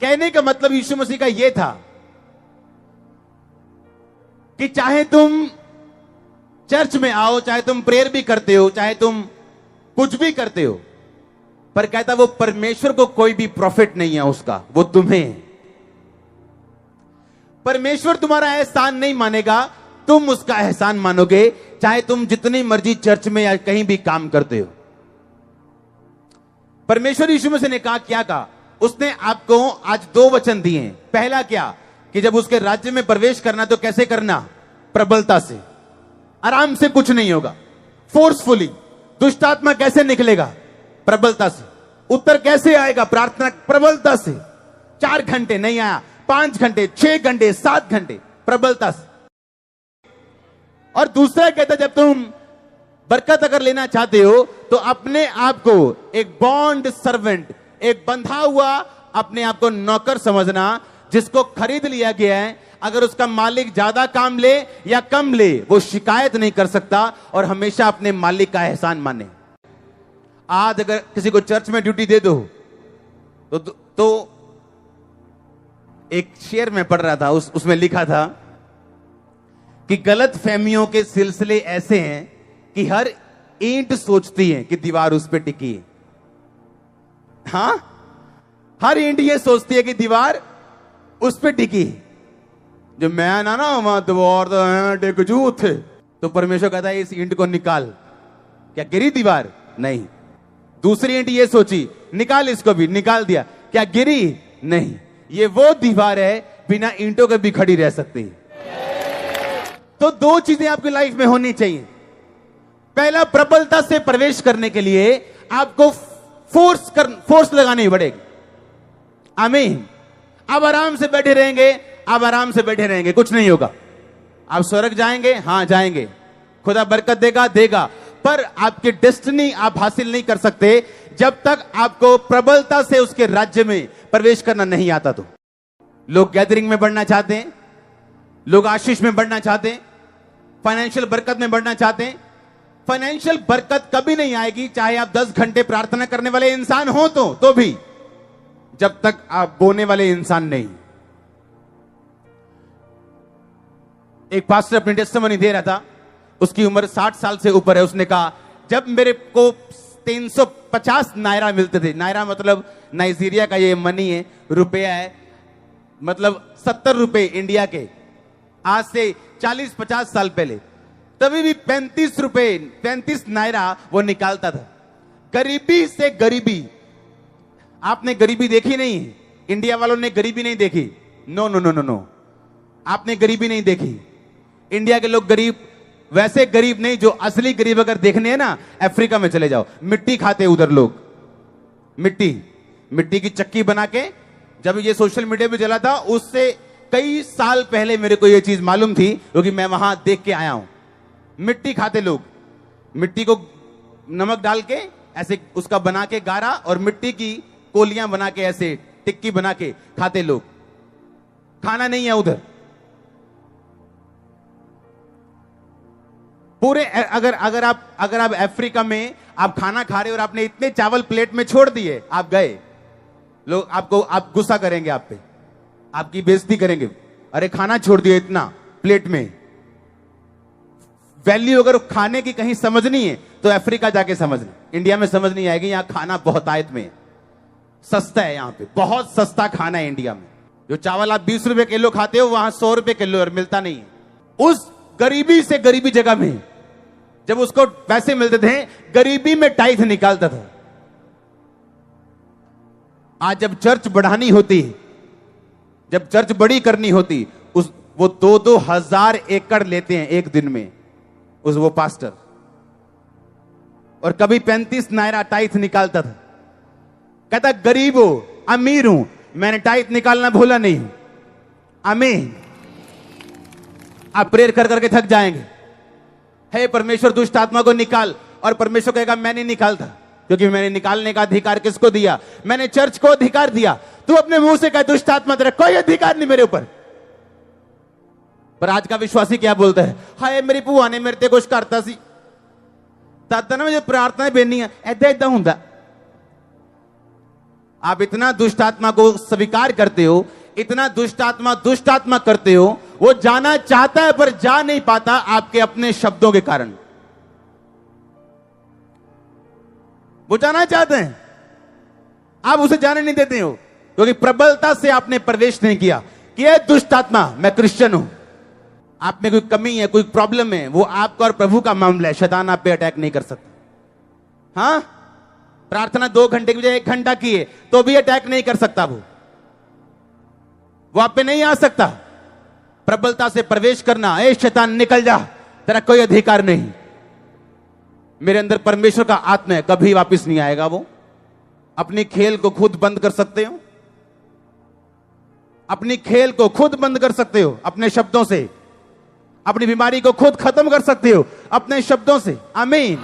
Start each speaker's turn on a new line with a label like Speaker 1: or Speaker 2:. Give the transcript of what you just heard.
Speaker 1: कहने का मतलब यीशु मसीह का यह था कि चाहे तुम चर्च में आओ, चाहे तुम प्रेयर भी करते हो, चाहे तुम कुछ भी करते हो, पर कहता वो परमेश्वर को कोई भी प्रॉफिट नहीं है उसका, वो तुम्हें है। परमेश्वर तुम्हारा एहसान नहीं मानेगा, तुम उसका एहसान मानोगे, चाहे तुम जितनी मर्जी चर्च में या कहीं भी काम करते हो। परमेश्वर यीशु मसीह ने कहा, क्या कहा उसने? आपको आज 2 वचन दिए हैं। पहला क्या कि जब उसके राज्य में प्रवेश करना तो कैसे करना? प्रबलता से, आराम से कुछ नहीं होगा, फोर्सफुली। दुष्ट आत्मा कैसे निकलेगा? प्रबलता से। उत्तर कैसे आएगा? प्रार्थना, प्रबलता से। 4 घंटे नहीं आया, 5 घंटे, 6 घंटे, 7 घंटे, प्रबलता से। और दूसरा कहता, जब तुम बरकत अगर लेना चाहते हो तो अपने आप को एक बॉन्ड सर्वेंट, एक बंधा हुआ अपने आप को नौकर समझना, जिसको खरीद लिया गया है। अगर उसका मालिक ज्यादा काम ले या कम ले, वो शिकायत नहीं कर सकता और हमेशा अपने मालिक का एहसान माने। आज अगर किसी को चर्च में ड्यूटी दे दो तो एक शेर में पढ़ रहा था, उसमें लिखा था कि गलत फहमियों के सिलसिले ऐसे हैं कि हर ईंट सोचती है कि दीवार उस पर टिकी है। हां, हर ईंट ये सोचती है कि दीवार उस पर टिकी है। जो मैं ना वहां दीवार टिक जू थे, तो परमेश्वर कहता है इस ईंट को निकाल। क्या गिरी दीवार? नहीं। दूसरी ईंट ये सोची, निकाल इसको भी, निकाल दिया। क्या गिरी? नहीं। ये वो दीवार है बिना ईंटों के भी खड़ी रह सकती है। तो 2 चीजें आपकी लाइफ में होनी चाहिए। पहला, प्रबलता से प्रवेश करने के लिए आपको फोर्स लगानी पड़ेगी। आमीन। अब आराम से बैठे रहेंगे, अब आराम से बैठे रहेंगे, कुछ नहीं होगा। आप स्वर्ग जाएंगे, हां जाएंगे, खुदा बरकत देगा, देगा, पर आपकी डेस्टिनी आप हासिल नहीं कर सकते जब तक आपको प्रबलता से उसके राज्य में प्रवेश करना नहीं आता। तो लोग गैदरिंग में बढ़ना चाहते हैं, लोग आशीष में बढ़ना चाहते हैं, फाइनेंशियल बरकत में बढ़ना चाहते हैं। फाइनेंशियल बरकत कभी नहीं आएगी चाहे आप 10 घंटे प्रार्थना करने वाले इंसान हो तो भी, जब तक आप बोने वाले इंसान नहीं। एक पास्टर अपनी टेस्टिमनी दे रहा था, उसकी उम्र 60 साल से ऊपर है। उसने कहा, जब मेरे को 350 नायरा मिलते थे, नायरा मतलब नाइजीरिया का ये मनी है, रुपया है, मतलब 70 रुपए इंडिया के, आज से 40-50 साल पहले, तभी भी 35 रुपए, 35 नायरा वो निकालता था। गरीबी से गरीबी, आपने गरीबी देखी नहीं है, इंडिया वालों ने गरीबी नहीं देखी। No no no no no, आपने गरीबी नहीं देखी। इंडिया के लोग गरीब, वैसे गरीब नहीं, जो असली गरीब अगर देखने हैं ना, अफ्रीका में चले जाओ, मिट्टी खाते उधर लोग, मिट्टी की चक्की बना के। जब ये सोशल मीडिया पे चला था, उससे कई साल पहले मेरे को ये चीज मालूम थी, क्योंकि मैं वहां देख के आया हूं। मिट्टी खाते लोग, मिट्टी को नमक डाल के ऐसे उसका बना के गारा, और मिट्टी की कोलियां बना के ऐसे टिक्की बना के खाते लोग। खाना नहीं है उधर पूरे। अगर आप अफ्रीका में आप खाना खा रहे हो और आपने इतने चावल प्लेट में छोड़ दिए, आप गए, लोग आप गुस्सा करेंगे, आप पे आपकी बेइज्जती करेंगे। अरे खाना छोड़ दिया इतना प्लेट में। वैल्यू अगर खाने की कहीं समझनी है तो अफ्रीका जाके समझना, इंडिया में समझ नहीं आएगी। यहां खाना बहुत आयत में है, सस्ता है, यहां पे बहुत सस्ता खाना है इंडिया में। जो चावल आप 20 रुपए किलो खाते हो, वहां 100 रुपए किलो और मिलता नहीं है। उस गरीबी से गरीबी जगह में जब उसको पैसे मिलते थे, गरीबी में टाइथ निकालता था। आज जब चर्च बढ़ानी होती, जब चर्च बड़ी करनी होती, वो 2-2 हजार एकड़ लेते हैं एक दिन में वो पास्टर, और कभी 35 नायरा टाइथ निकालता था। कहता गरीब हो, अमीर हूं, मैंने टाइथ निकालना भूला नहीं हूं। आमीन। आप प्रेयर कर करके थक जाएंगे, हे परमेश्वर दुष्ट आत्मा को निकाल, और परमेश्वर कहेगा मैं नहीं निकालता, क्योंकि मैंने निकालने का अधिकार किसको दिया? मैंने चर्च को अधिकार दिया। तू अपने मुंह से कहे दुष्ट आत्मा तेरा कोई अधिकार नहीं मेरे ऊपर। पर आज का विश्वासी क्या बोलता है? हाय मेरी भूआ ने मेरे ते कुछ करता सी, तद ना मुझे प्रार्थना बेनी है, ऐदा ऐदा हुंदा। आप इतना दुष्ट आत्मा को स्वीकार करते हो, इतना दुष्ट आत्मा करते हो, वो जाना चाहता है पर जा नहीं पाता आपके अपने शब्दों के कारण। वो जाना चाहते हैं, आप उसे जाने नहीं देते हो, क्योंकि प्रबलता से आपने प्रवेश नहीं किया कि ये दुष्ट आत्मा, मैं क्रिश्चियन हूं। आप में कोई कमी है, कोई प्रॉब्लम है, वो आपका और प्रभु का मामला है। शैतान आप पे अटैक नहीं कर सकता। हां, प्रार्थना 2 घंटे की बजाय 1 घंटा की है तो भी अटैक नहीं कर सकता। वो आप पे नहीं आ सकता। प्रबलता से प्रवेश करना, ए शैतान निकल जा, तेरा कोई अधिकार नहीं। मेरे अंदर परमेश्वर का आत्मा है, कभी वापस नहीं आएगा। वो अपनी खेल को खुद बंद कर सकते हो, अपनी खेल को खुद बंद कर सकते हो अपने शब्दों से। अपनी बीमारी को खुद खत्म कर सकते हो अपने शब्दों से। आमीन।